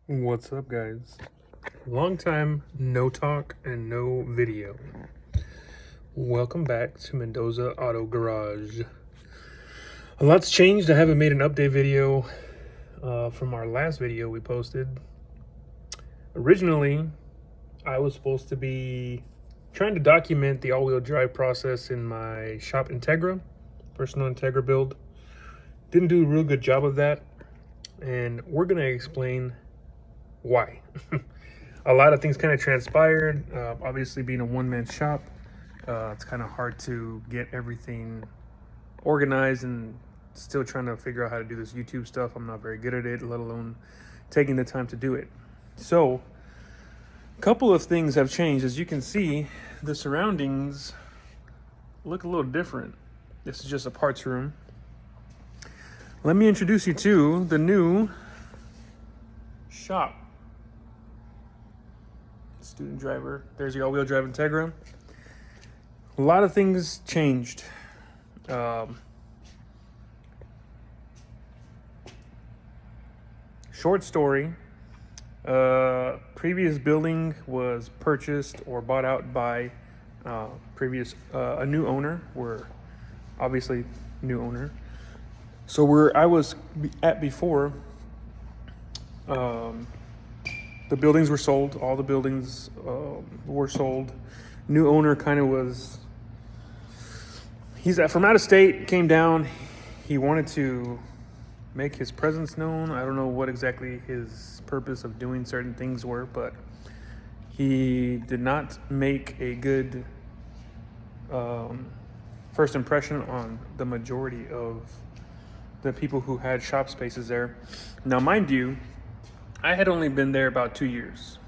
What's up, guys? Long time no talk and no video. Welcome back to Mendoza Auto Garage. A lot's changed. I haven't made an update video from our last video we posted. Originally, I was supposed to be trying to document the all-wheel drive process in my shop Integra, personal Integra build. Didn't do a real good job of that, and we're gonna explain why. A lot of things kind of transpired. Obviously, being a one-man shop, it's kind of hard to get everything organized, and still trying to figure out how to do this YouTube stuff. I'm not very good at it, let alone taking the time to do it. So a couple of things have changed. As you can see, the surroundings look a little different. This is just a parts room. Let me introduce you to the new shop. Student driver. There's the all-wheel drive Integra. A lot of things changed. Short story. Previous building was purchased or bought out by a new owner. We're obviously new owner. So where I was at before, the buildings were sold. All the buildings were sold. New owner kind of was, he's from out of state, came down. He wanted to make his presence known. I don't know what exactly his purpose of doing certain things were, but he did not make a good first impression on the majority of the people who had shop spaces there. Now, mind you, I had only been there about 2 years.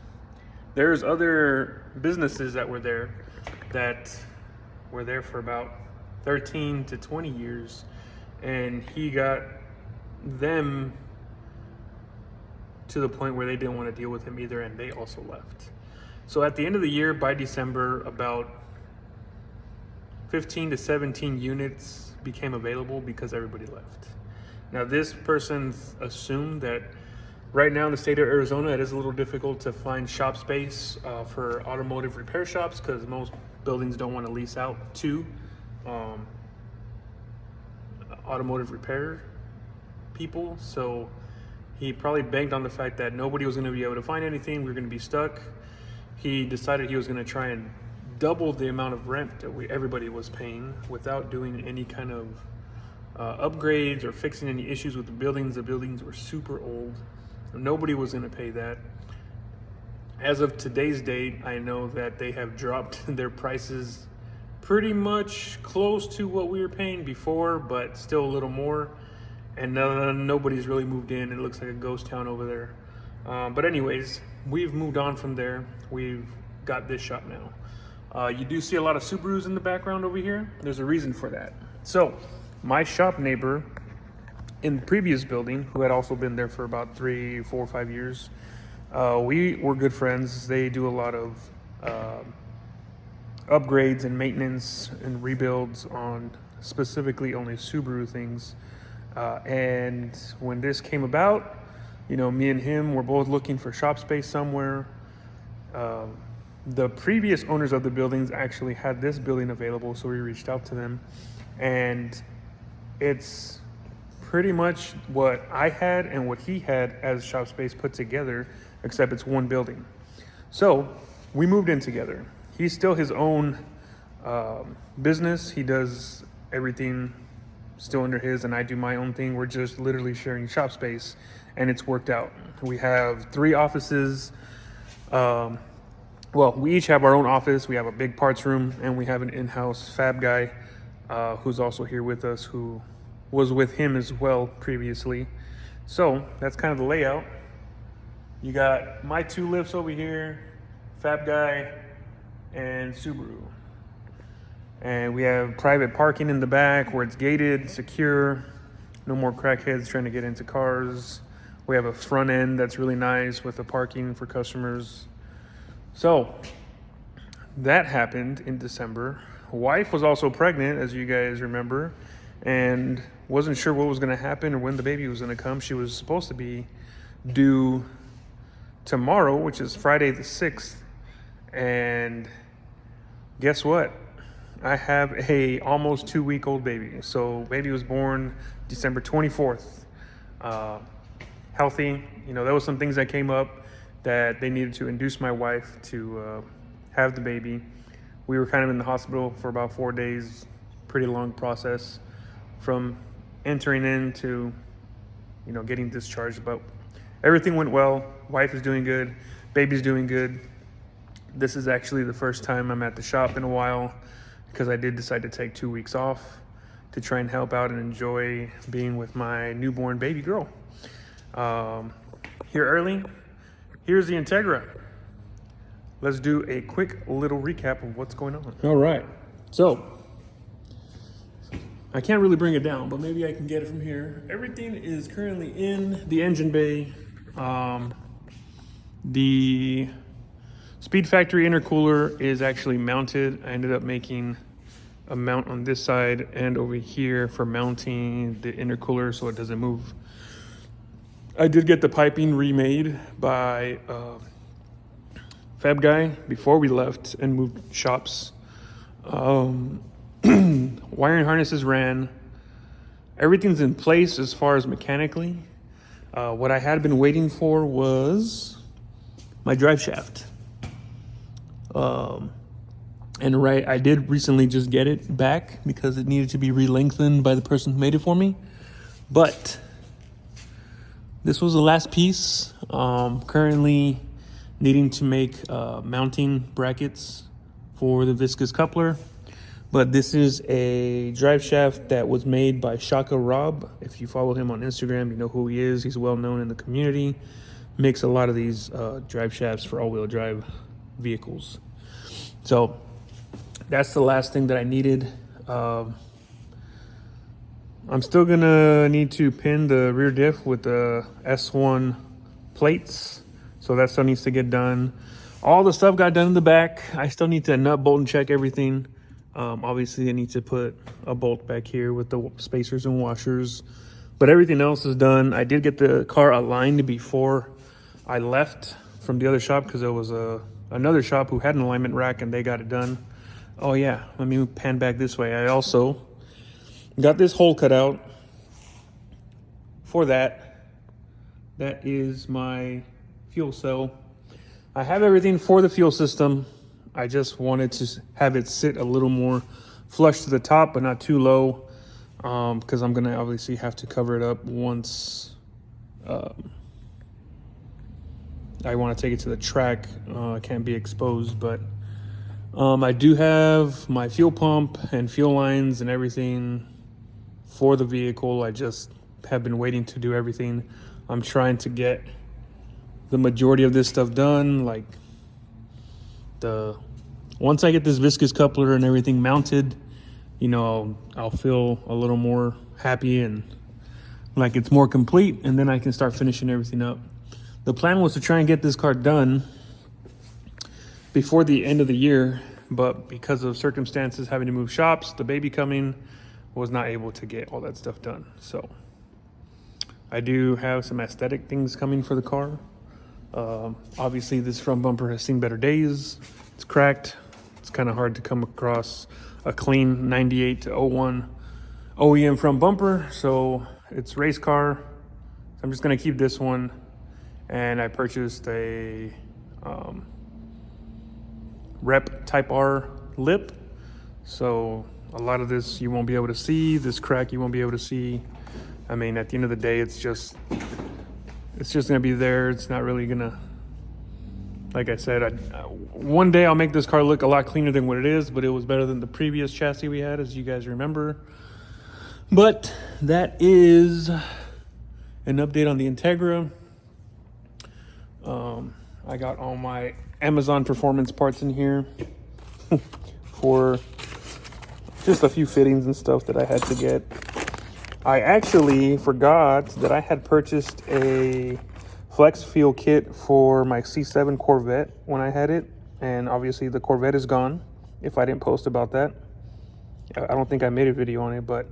There's other businesses that were there for about 13 to 20 years, and he got them to the point where they didn't want to deal with him either, and they also left. So at the end of the year, by December, about 15 to 17 units became available because everybody left. Now, this person assumed that right now in the state of Arizona, it is a little difficult to find shop space for automotive repair shops because most buildings don't want to lease out to automotive repair people. So he probably banked on the fact that nobody was going to be able to find anything. We were going to be stuck. He decided he was going to try and double the amount of rent that everybody was paying without doing any kind of upgrades or fixing any issues with the buildings. The buildings were super old. Nobody was going to pay that. As of today's date, I know that they have dropped their prices pretty much close to what we were paying before, but still a little more. And nobody's really moved in. It looks like a ghost town over there. But anyways, we've moved on from there. We've got this shop now. You do see a lot of Subarus in the background over here. There's a reason for that. So my shop neighbor in the previous building, who had also been there for about 3, 4, 5 years, we were good friends. They do a lot of upgrades and maintenance and rebuilds on specifically only Subaru things. And when this came about, me and him were both looking for shop space somewhere. The previous owners of the buildings actually had this building available, so we reached out to them, and it's pretty much what I had and what he had as shop space put together, except it's one building. So we moved in together. He's still his own business. He does everything still under his, and I do my own thing. We're just literally sharing shop space, and it's worked out. We have 3 offices. Well, we each have our own office. We have a big parts room, and we have an in-house fab guy who's also here with us, who was with him as well previously. So that's kind of the layout. You got my 2 lifts over here, fab guy, and Subaru. And we have private parking in the back where it's gated, secure, no more crackheads trying to get into cars. We have a front end that's really nice with the parking for customers. So that happened in December. Wife was also pregnant, as you guys remember, and wasn't sure what was going to happen or when the baby was going to come. She was supposed to be due tomorrow, which is Friday the 6th. And guess what? I have a almost 2-week-old baby. So baby was born December 24th. Healthy. You know, there was some things that came up that they needed to induce my wife to have the baby. We were kind of in the hospital for about 4 days. Pretty long process from entering into, you know, getting discharged. But everything went well. Wife is doing good. Baby's doing good. This is actually the first time I'm at the shop in a while because I did decide to take 2 weeks off to try and help out and enjoy being with my newborn baby girl. Here early, here's the Integra. Let's do a quick little recap of what's going on. All right, so I can't really bring it down, but maybe I can get it from here. Everything is currently in the engine bay. The Speed Factory intercooler is actually mounted. I ended up making a mount on this side and over here for mounting the intercooler so it doesn't move. I did get the piping remade by Fab Guy before we left and moved shops. Wiring harnesses ran. Everything's in place as far as mechanically. What I had been waiting for was my drive shaft. And I did recently just get it back because it needed to be re-lengthened by the person who made it for me. But this was the last piece. Currently needing to make mounting brackets for the viscous coupler. But this is a drive shaft that was made by Shaka Rob. If you follow him on Instagram, you know who he is. He's well known in the community. Makes a lot of these drive shafts for all-wheel drive vehicles. So that's the last thing that I needed. I'm still gonna need to pin the rear diff with the S1 plates. So that still needs to get done. All the stuff got done in the back. I still need to nut, bolt, and check everything. Obviously I need to put a bolt back here with the spacers and washers, but everything else is done. I did get the car aligned before I left from the other shop because there was another shop who had an alignment rack and they got it done. Oh yeah, let me pan back this way. I also got this hole cut out for that. That is my fuel cell. I have everything for the fuel system. I just wanted to have it sit a little more flush to the top, but not too low, because I'm gonna obviously have to cover it up once I want to take it to the track. It can't be exposed, but I do have my fuel pump and fuel lines and everything for the vehicle. I just have been waiting to do everything. I'm trying to get the majority of this stuff done. Like once I get this viscous coupler and everything mounted, you know, I'll feel a little more happy and like it's more complete, and then I can start finishing everything up. The plan was to try and get this car done before the end of the year, but because of circumstances, having to move shops, the baby coming, was not able to get all that stuff done. So I do have some aesthetic things coming for the car. Obviously this front bumper has seen better days. It's cracked. It's kind of hard to come across a clean 98 to 01 OEM front bumper. So it's race car. I'm just gonna keep this one. And I purchased a Rep Type R lip. So a lot of this you won't be able to see. This crack you won't be able to see. I mean, at the end of the day, it's just gonna be there. It's not really gonna, like I said, one day I'll make this car look a lot cleaner than what it is, but it was better than the previous chassis we had, as you guys remember. But that is an update on the Integra. I got all my Amazon Performance parts in here for just a few fittings and stuff that I had to get. I actually forgot that I had purchased a flex fuel kit for my C7 Corvette when I had it, and obviously the Corvette is gone. If I didn't post about that, I don't think I made a video on it, but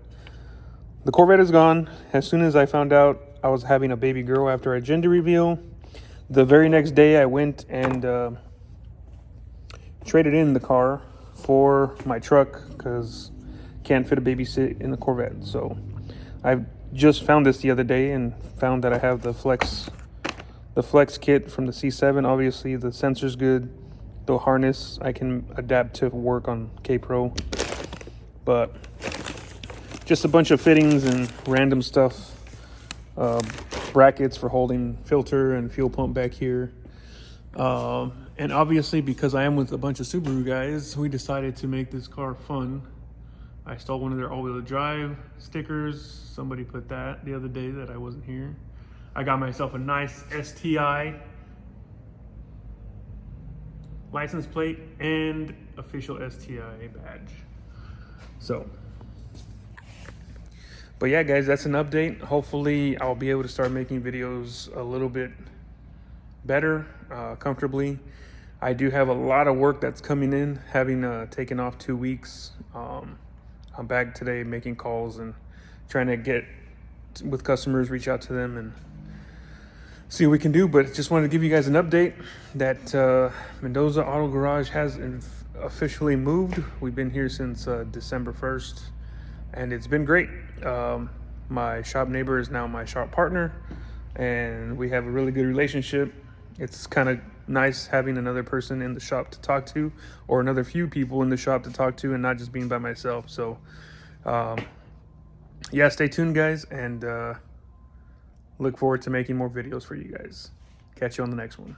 the Corvette is gone. As soon as I found out I was having a baby girl after a gender reveal, The very next day, I went and traded in the car for my truck because can't fit a baby seat in the Corvette. So I just found this the other day and found that I have the flex kit from the C7. Obviously, the sensor's good. The harness I can adapt to work on K-Pro, but just a bunch of fittings and random stuff. Brackets for holding filter and fuel pump back here. And obviously, because I am with a bunch of Subaru guys, we decided to make this car fun. I stole one of their all-wheel drive stickers. Somebody put that the other day that I wasn't here. I got myself a nice STI license plate and official STI badge. So, but yeah, guys, that's an update. Hopefully, I'll be able to start making videos a little bit better, comfortably. I do have a lot of work that's coming in, having taken off 2 weeks. I'm back today making calls and trying to get with customers, reach out to them and see what we can do. But just wanted to give you guys an update that Mendoza Auto Garage has officially moved. We've been here since December 1st, and it's been great. My shop neighbor is now my shop partner, and we have a really good relationship. It's kind of nice having another person in the shop to talk to, or another few people in the shop to talk to, and not just being by myself. So yeah, stay tuned, guys, and look forward to making more videos for you guys. Catch you on the next one.